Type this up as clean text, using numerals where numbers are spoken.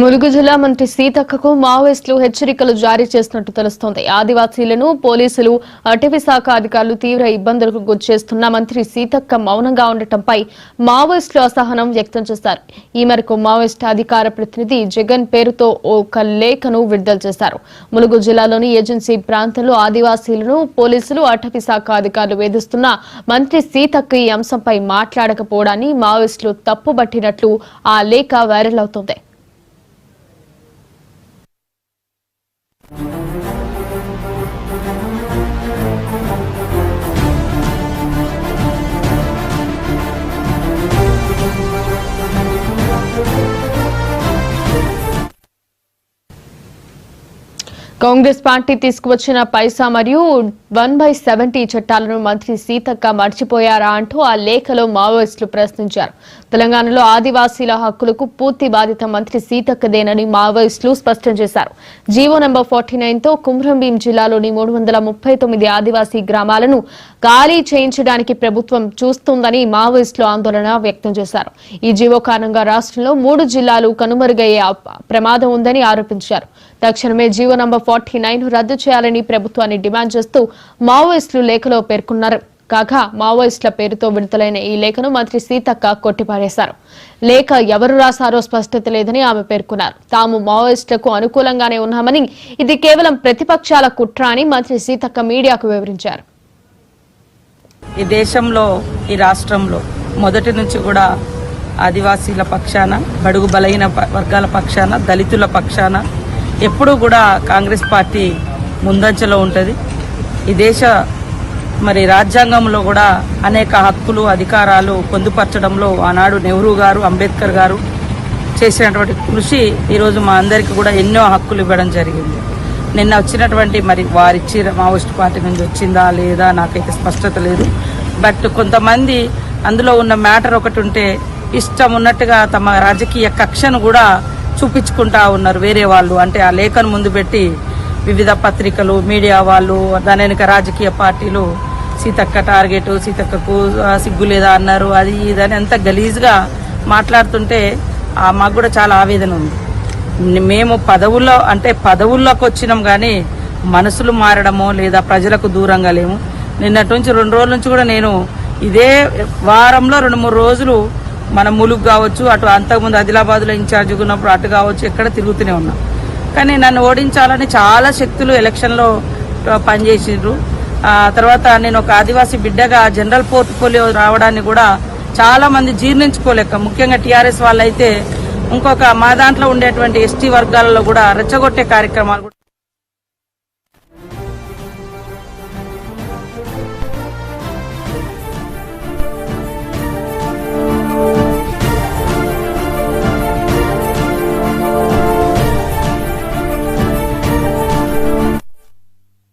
ములుగు జిల్లా మంత్రి సీతక్కకు మావోయిస్టులు హెచ్చరికలు జారీ చేసినట్టు తెలుస్తోంది. ఆదివాసీలను పోలీసులు, అటవీ శాఖ అధికారులు తీవ్ర ఇబ్బందులకు గురిచేస్తున్న మంత్రి సీతక్క మౌనంగా ఉండటంపై మావోయిస్టులు అసహనం వ్యక్తం చేశారు. ఈ మేరకు మావోయిస్టు అధికార ప్రతినిధి జగన్ పేరుతో ఒక లేఖను విడుదల చేశారు. ములుగు జిల్లాలోని ఏజెన్సీ ప్రాంతంలో ఆదివాసీలను పోలీసులు, అటవీ శాఖ అధికారులు వేధిస్తున్న మంత్రి సీతక్క ఈ అంశంపై మాట్లాడకపోవడాన్ని మావోయిస్టులు తప్పుబట్టినట్లు ఆ లేఖ వైరల్ అవుతోంది. కాంగ్రెస్ పార్టీ తీసుకువచ్చిన పైసా మరియు 1/70 చట్టాలను మంత్రి సీతక్క మర్చిపోయారా అంటూ ఆ లేఖలో మావోయిస్టులు ప్రశ్నించారు. తెలంగాణలో ఆదివాసీల హక్కులకు పూర్తి బాధ్యత మంత్రి సీతక్కదేనని మావోయిస్టులు స్పష్టం చేశారు. జీవో నంబర్ 49తో కుమ్రంభీం జిల్లాలోని 339 ఆదివాసీ గ్రామాలను ఖాళీ చేయించడానికి ప్రభుత్వం చూస్తుందని మావోయిస్టులు ఆందోళన వ్యక్తం చేశారు. ఈ జీవో కారణంగా రాష్ట్రంలో 3 జిల్లాలు కనుమరుగయ్యే ప్రమాదం ఉందని ఆరోపించారు. తక్షణమే జీవో నంబర్ 49 రద్దు చేయాలని ప్రభుత్వాన్ని డిమాండ్ చేస్తూ మావోయిస్టులు లేఖలో పేర్కొన్నారు. కాగా మావోయిస్టుల పేరుతో విడుదలైన ఈ లేఖను మంత్రి సీతక్క కొట్టిపారేశారు. లేఖ ఎవరు రాశారో స్పష్టత లేదని ఆమె పేర్కొన్నారు. తాము మావోయిస్టులకు అనుకూలంగానే ఉన్నామని, ఇది కేవలం ప్రతిపక్షాల కుట్ర అని మంత్రి సీతక్క మీడియాకు వివరించారు. ఈ దేశంలో, ఈ రాష్ట్రంలో మొదటి నుంచి కూడా ఆదివాసీల పక్షాన, బడుగు బలహీన వర్గాల పక్షాన, దళితుల పక్షాన ఎప్పుడూ కూడా కాంగ్రెస్ పార్టీ ముందంజలో ఉంటుంది. ఈ దేశ రాజ్యాంగంలో కూడా అనేక హక్కులు, అధికారాలు పొందుపరచడంలో ఆనాడు నెహ్రూ గారు, అంబేద్కర్ గారు చేసినటువంటి కృషి ఈరోజు మా అందరికీ కూడా ఎన్నో హక్కులు ఇవ్వడం జరిగింది. నిన్న వచ్చినటువంటి వారిచ్చి మావోయిస్ట్ పార్టీ నుంచి వచ్చిందా లేదా నాకైతే స్పష్టత లేదు. బట్ కొంతమంది అందులో ఉన్న మ్యాటర్ ఒకటి ఉంటే ఇష్టం ఉన్నట్టుగా తమ రాజకీయ కక్షను కూడా చూపించుకుంటా ఉన్నారు వేరే వాళ్ళు. అంటే ఆ లేఖను ముందు పెట్టి వివిధ పత్రికలు, మీడియా వాళ్ళు, దాని వెనుక రాజకీయ పార్టీలు సీతక్క టార్గెట్, సీతక్కకు సిగ్గు లేదా అన్నారు, అది ఇదని ఎంత గలీజ్గా మాట్లాడుతుంటే మాకు కూడా చాలా ఆవేదన ఉంది. మేము పదవుల్లోకి వచ్చినాం కానీ మనసులు మారడమో లేదా ప్రజలకు దూరంగా లేము. నిన్నటి నుంచి 2 రోజుల నుంచి కూడా నేను ఇదే వారంలో 2-3 రోజులు మన ములుగు కావచ్చు, అటు అంతకుముందు ఆదిలాబాద్లో ఇన్ఛార్జిగా ఉన్నప్పుడు అటు కావచ్చు, ఎక్కడ తిరుగుతూనే ఉన్నాం. కానీ నన్ను ఓడించాలని చాలా శక్తులు ఎలక్షన్లో పనిచేసిండ్రు. తర్వాత నేను ఒక ఆదివాసీ బిడ్డగా జనరల్ పోర్ట్ఫోలియో రావడాన్ని కూడా చాలా మంది జీర్ణించుకోలేక, ముఖ్యంగా టీఆర్ఎస్ వాళ్ళైతే ఇంకొక మా దాంట్లో ఉండేటువంటి ఎస్టీ వర్గాలలో కూడా రెచ్చగొట్టే కార్యక్రమాలు